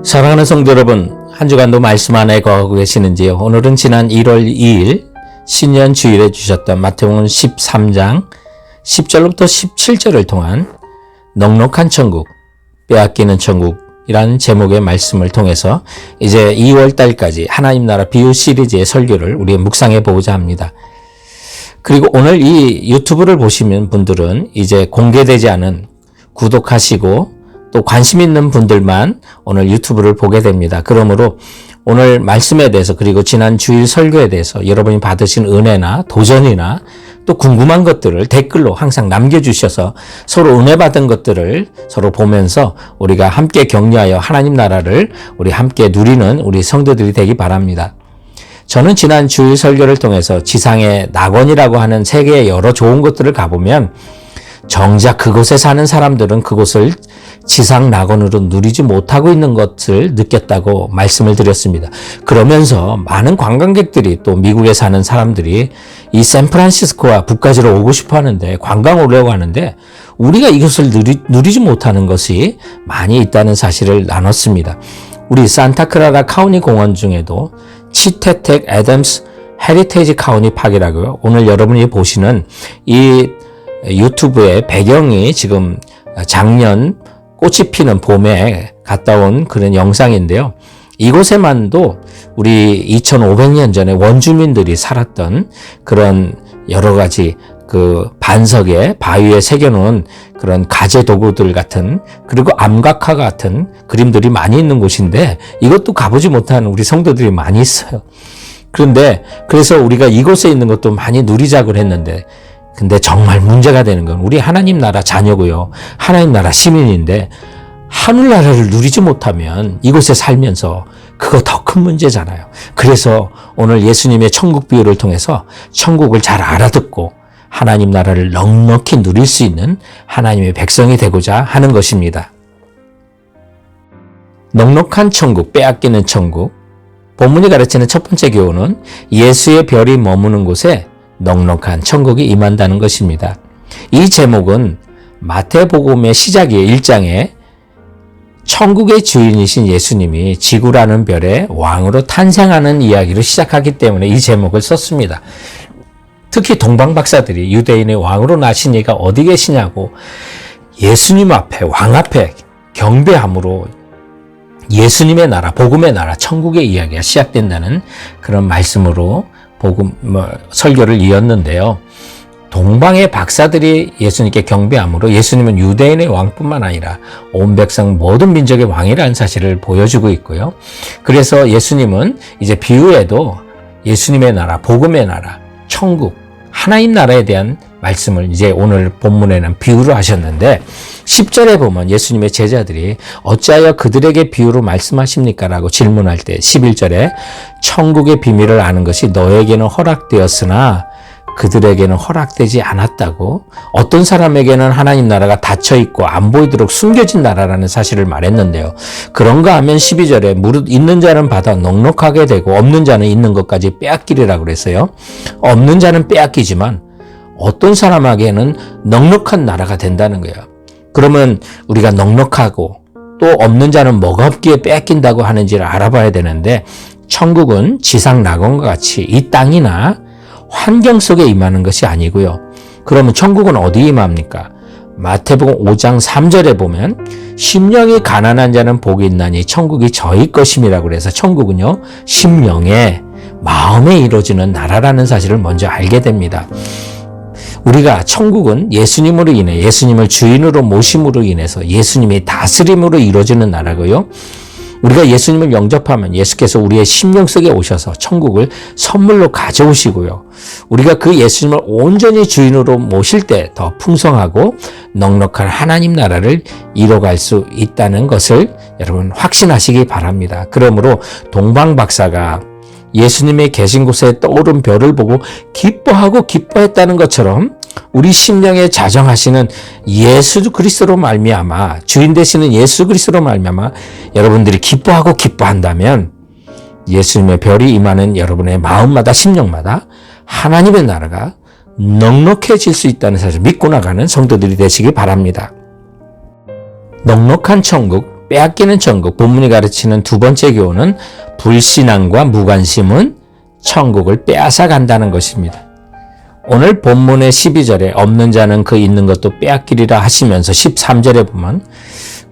사랑하는 성도 여러분, 한 주간도 말씀 안에 거하고 계시는지요? 오늘은 지난 1월 2일 신년 주일에 주셨던 마태복음 13장 10절부터 17절을 통한 넉넉한 천국, 빼앗기는 천국이라는 제목의 말씀을 통해서 이제 2월 달까지 하나님 나라 비유 시리즈의 설교를 우리 묵상해 보고자 합니다. 그리고 오늘 이 유튜브를 보시는 분들은 이제 공개되지 않은 구독하시고 또 관심 있는 분들만 오늘 유튜브를 보게 됩니다. 그러므로 오늘 말씀에 대해서 그리고 지난 주일 설교에 대해서 여러분이 받으신 은혜나 도전이나 또 궁금한 것들을 댓글로 항상 남겨주셔서 서로 은혜 받은 것들을 서로 보면서 우리가 함께 격려하여 하나님 나라를 우리 함께 누리는 우리 성도들이 되기 바랍니다. 저는 지난 주일 설교를 통해서 지상의 낙원이라고 하는 세계의 여러 좋은 곳들을 가보면 정작 그곳에 사는 사람들은 그곳을 지상 낙원으로 누리지 못하고 있는 것을 느꼈다고 말씀을 드렸습니다. 그러면서 많은 관광객들이 또 미국에 사는 사람들이 이 샌프란시스코와 북까지로 오고 싶어 하는데 관광 오려고 하는데 우리가 이것을 누리지 못하는 것이 많이 있다는 사실을 나눴습니다. 우리 산타크라라 카운티 공원 중에도 치테텍 애덤스 헤리테이지 카운티 파크라고요. 오늘 여러분이 보시는 이 유튜브의 배경이 지금 작년 꽃이 피는 봄에 갔다 온 그런 영상인데요. 이곳에만도 우리 2500년 전에 원주민들이 살았던 그런 여러 가지 그 반석에 바위에 새겨놓은 그런 가재 도구들 같은 그리고 암각화 같은 그림들이 많이 있는 곳인데 이것도 가보지 못한 우리 성도들이 많이 있어요. 그래서 우리가 이곳에 있는 것도 많이 누리자고 했는데 근데 정말 문제가 되는 건 우리 하나님 나라 자녀고요. 하나님 나라 시민인데 하늘나라를 누리지 못하면 이곳에 살면서 그거 더 큰 문제잖아요. 그래서 오늘 예수님의 천국 비유를 통해서 천국을 잘 알아듣고 하나님 나라를 넉넉히 누릴 수 있는 하나님의 백성이 되고자 하는 것입니다. 넉넉한 천국, 빼앗기는 천국. 본문이 가르치는 첫 번째 교훈은 예수의 별이 머무는 곳에 넉넉한 천국이 임한다는 것입니다. 이 제목은 마태복음의 시작이에요. 1장에 천국의 주인이신 예수님이 지구라는 별의 왕으로 탄생하는 이야기로 시작하기 때문에 이 제목을 썼습니다. 특히 동방박사들이 유대인의 왕으로 나신 이가 어디 계시냐고 예수님 앞에 왕 앞에 경배함으로 예수님의 나라, 복음의 나라, 천국의 이야기가 시작된다는 그런 말씀으로 설교를 이었는데요. 동방의 박사들이 예수님께 경배함으로 예수님은 유대인의 왕뿐만 아니라 온 백성 모든 민족의 왕이라는 사실을 보여주고 있고요. 그래서 예수님은 이제 비유에도 예수님의 나라, 복음의 나라, 천국, 하나님 나라에 대한 말씀을 이제 오늘 본문에는 비유로 하셨는데 10절에 보면 예수님의 제자들이 어찌하여 그들에게 비유로 말씀하십니까? 라고 질문할 때 11절에 천국의 비밀을 아는 것이 너에게는 허락되었으나 그들에게는 허락되지 않았다고 어떤 사람에게는 하나님 나라가 닫혀있고 안 보이도록 숨겨진 나라라는 사실을 말했는데요. 그런가 하면 12절에 무릇 있는 자는 받아 넉넉하게 되고 없는 자는 있는 것까지 빼앗기리라고 그랬어요. 없는 자는 빼앗기지만 어떤 사람에게는 넉넉한 나라가 된다는 거예요. 그러면 우리가 넉넉하고 또 없는 자는 뭐가 없기에 빼앗긴다고 하는지를 알아봐야 되는데 천국은 지상 낙원과 같이 이 땅이나 환경 속에 임하는 것이 아니고요. 그러면 천국은 어디에 임합니까? 마태복음 5장 3절에 보면 심령이 가난한 자는 복이 있나니 천국이 저희 것임이라고 그래서 천국은요 심령에 마음에 이루어지는 나라라는 사실을 먼저 알게 됩니다. 우리가 천국은 예수님으로 인해 예수님을 주인으로 모심으로 인해서 예수님의 다스림으로 이루어지는 나라고요. 우리가 예수님을 영접하면 예수께서 우리의 심령 속에 오셔서 천국을 선물로 가져오시고요. 우리가 그 예수님을 온전히 주인으로 모실 때 더 풍성하고 넉넉한 하나님 나라를 이뤄갈 수 있다는 것을 여러분 확신하시기 바랍니다. 그러므로 동방박사가 예수님의 계신 곳에 떠오른 별을 보고 기뻐했다는 것처럼 우리 심령에 자정하시는 예수 그리스도로 말미암아 주인 되시는 예수 그리스도로 말미암아 여러분들이 기뻐한다면 예수님의 별이 임하는 여러분의 마음마다 심령마다 하나님의 나라가 넉넉해질 수 있다는 사실을 믿고 나가는 성도들이 되시기 바랍니다. 넉넉한 천국, 빼앗기는 천국. 본문이 가르치는 두 번째 교훈은 불신앙과 무관심은 천국을 빼앗아 간다는 것입니다. 오늘 본문의 12절에 없는 자는 그 있는 것도 빼앗기리라 하시면서 13절에 보면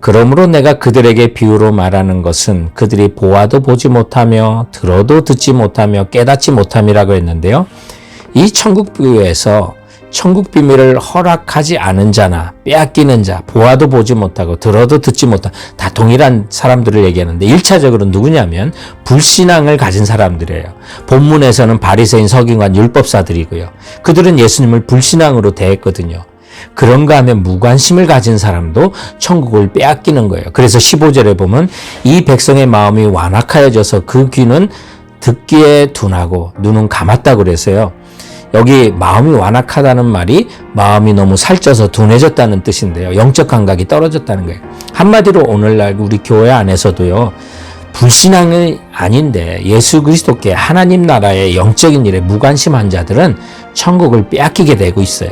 그러므로 내가 그들에게 비유로 말하는 것은 그들이 보아도 보지 못하며 들어도 듣지 못하며 깨닫지 못함이라고 했는데요. 이 천국 비유에서 천국 비밀을 허락하지 않은 자나 빼앗기는 자, 보아도 보지 못하고 들어도 듣지 못하고 다 동일한 사람들을 얘기하는데 1차적으로 누구냐면 불신앙을 가진 사람들이에요. 본문에서는 바리새인, 서기관, 율법사들이고요. 그들은 예수님을 불신앙으로 대했거든요. 그런가 하면 무관심을 가진 사람도 천국을 빼앗기는 거예요. 그래서 15절에 보면 이 백성의 마음이 완악하여져서 그 귀는 듣기에 둔하고 눈은 감았다고 그래서요. 여기 마음이 완악하다는 말이 마음이 너무 살쪄서 둔해졌다는 뜻인데요. 영적 감각이 떨어졌다는 거예요. 한마디로 오늘날 우리 교회 안에서도요. 불신앙이 아닌데 예수 그리스도께 하나님 나라의 영적인 일에 무관심한 자들은 천국을 빼앗기게 되고 있어요.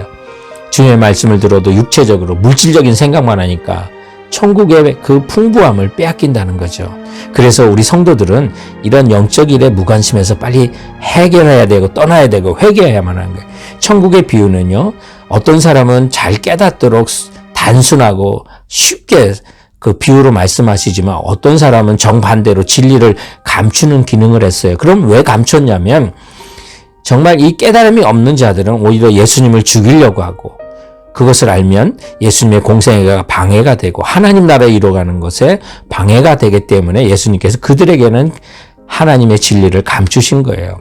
주님의 말씀을 들어도 육체적으로 물질적인 생각만 하니까 천국의 그 풍부함을 빼앗긴다는 거죠. 그래서 우리 성도들은 이런 영적 일에 무관심해서 빨리 해결해야 되고 떠나야 되고 회개해야만 하는 거예요. 천국의 비유는요. 어떤 사람은 잘 깨닫도록 단순하고 쉽게 그 비유로 말씀하시지만 어떤 사람은 정반대로 진리를 감추는 기능을 했어요. 그럼 왜 감췄냐면 정말 이 깨달음이 없는 자들은 오히려 예수님을 죽이려고 하고 그것을 알면 예수님의 공생애가 방해가 되고 하나님 나라에 이뤄가는 것에 방해가 되기 때문에 예수님께서 그들에게는 하나님의 진리를 감추신 거예요.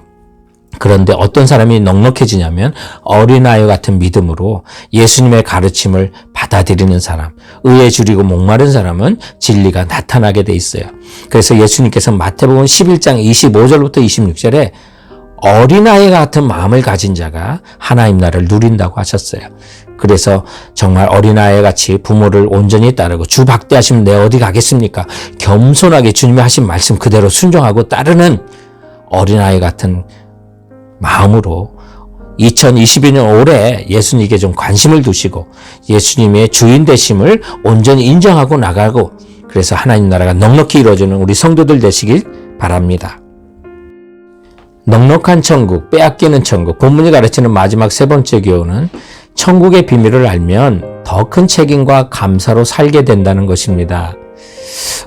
그런데 어떤 사람이 넉넉해지냐면 어린아이 같은 믿음으로 예수님의 가르침을 받아들이는 사람, 의에 줄이고 목마른 사람은 진리가 나타나게 돼 있어요. 그래서 예수님께서 마태복음 11장 25절부터 26절에 어린아이 같은 마음을 가진 자가 하나님 나라를 누린다고 하셨어요. 그래서 정말 어린아이 같이 부모를 온전히 따르고 주 박대하시면 내 어디 가겠습니까? 겸손하게 주님이 하신 말씀 그대로 순종하고 따르는 어린아이 같은 마음으로 2022년 올해 예수님께 좀 관심을 두시고 예수님의 주인 되심을 온전히 인정하고 나가고 그래서 하나님 나라가 넉넉히 이루어지는 우리 성도들 되시길 바랍니다. 넉넉한 천국, 빼앗기는 천국. 본문이 가르치는 마지막 세 번째 교훈은 천국의 비밀을 알면 더 큰 책임과 감사로 살게 된다는 것입니다.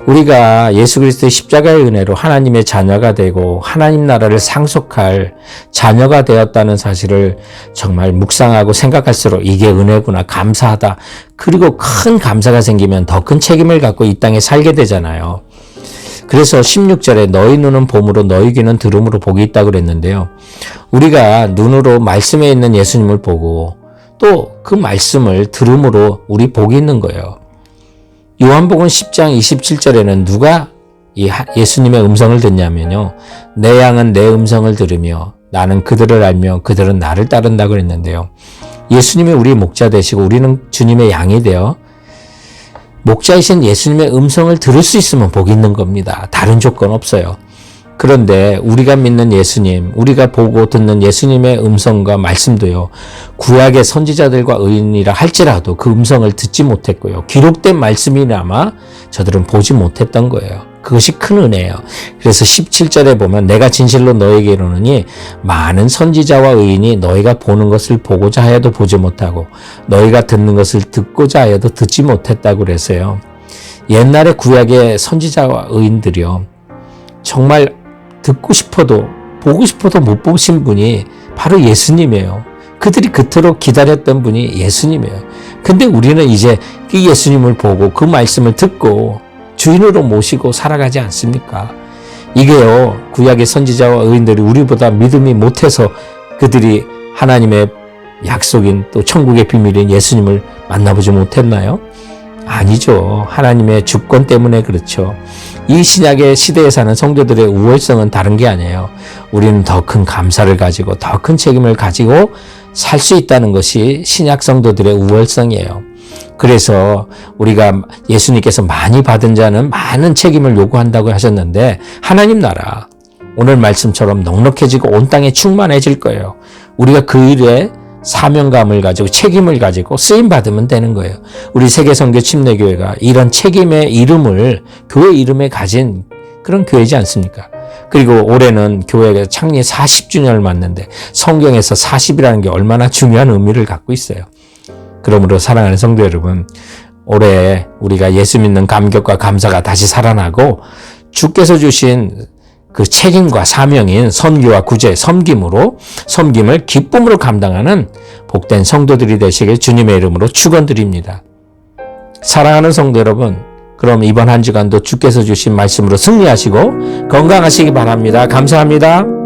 우리가 예수 그리스도의 십자가의 은혜로 하나님의 자녀가 되고 하나님 나라를 상속할 자녀가 되었다는 사실을 정말 묵상하고 생각할수록 이게 은혜구나, 감사하다. 그리고 큰 감사가 생기면 더 큰 책임을 갖고 이 땅에 살게 되잖아요. 그래서 16절에 너희 눈은 봄으로 너희 귀는 들음으로 복이 있다고 그랬는데요. 우리가 눈으로 말씀에 있는 예수님을 보고 또 그 말씀을 들음으로 우리 복이 있는 거예요. 요한복음 10장 27절에는 누가 예수님의 음성을 듣냐면요. 내 양은 내 음성을 들으며 나는 그들을 알며 그들은 나를 따른다고 그랬는데요. 예수님이 우리 목자 되시고 우리는 주님의 양이 되어 목자이신 예수님의 음성을 들을 수 있으면 복이 있는 겁니다. 다른 조건 없어요. 그런데 우리가 믿는 예수님, 우리가 보고 듣는 예수님의 음성과 말씀도요. 구약의 선지자들과 의인이라 할지라도 그 음성을 듣지 못했고요. 기록된 말씀이나마 저들은 보지 못했던 거예요. 그것이 큰 은혜예요. 그래서 17절에 보면 내가 진실로 너에게 이르노니 많은 선지자와 의인이 너희가 보는 것을 보고자 하여도 보지 못하고 너희가 듣는 것을 듣고자 하여도 듣지 못했다고 그래서요. 옛날에 구약의 선지자와 의인들이요. 정말 듣고 싶어도 보고 싶어도 못 보신 분이 바로 예수님이에요. 그들이 그토록 기다렸던 분이 예수님이에요. 근데 우리는 이제 그 예수님을 보고 그 말씀을 듣고 주인으로 모시고 살아가지 않습니까? 이게요, 구약의 선지자와 의인들이 우리보다 믿음이 못해서 그들이 하나님의 약속인 또 천국의 비밀인 예수님을 만나보지 못했나요? 아니죠. 하나님의 주권 때문에 그렇죠. 이 신약의 시대에 사는 성도들의 우월성은 다른 게 아니에요. 우리는 더 큰 감사를 가지고 더 큰 책임을 가지고 살 수 있다는 것이 신약 성도들의 우월성이에요. 그래서 우리가 예수님께서 많이 받은 자는 많은 책임을 요구한다고 하셨는데 하나님 나라 오늘 말씀처럼 넉넉해지고 온 땅에 충만해질 거예요. 우리가 그 일에 사명감을 가지고 책임을 가지고 쓰임 받으면 되는 거예요. 우리 세계선교 침례교회가 이런 책임의 이름을 교회 이름에 가진 그런 교회지 않습니까? 그리고 올해는 교회가 창립 40주년을 맞는데 성경에서 40이라는 게 얼마나 중요한 의미를 갖고 있어요. 그러므로 사랑하는 성도 여러분, 올해 우리가 예수 믿는 감격과 감사가 다시 살아나고 주께서 주신 그 책임과 사명인 선교와 구제, 섬김을 기쁨으로 감당하는 복된 성도들이 되시길 주님의 이름으로 축원드립니다. 사랑하는 성도 여러분, 그럼 이번 한 주간도 주께서 주신 말씀으로 승리하시고 건강하시기 바랍니다. 감사합니다.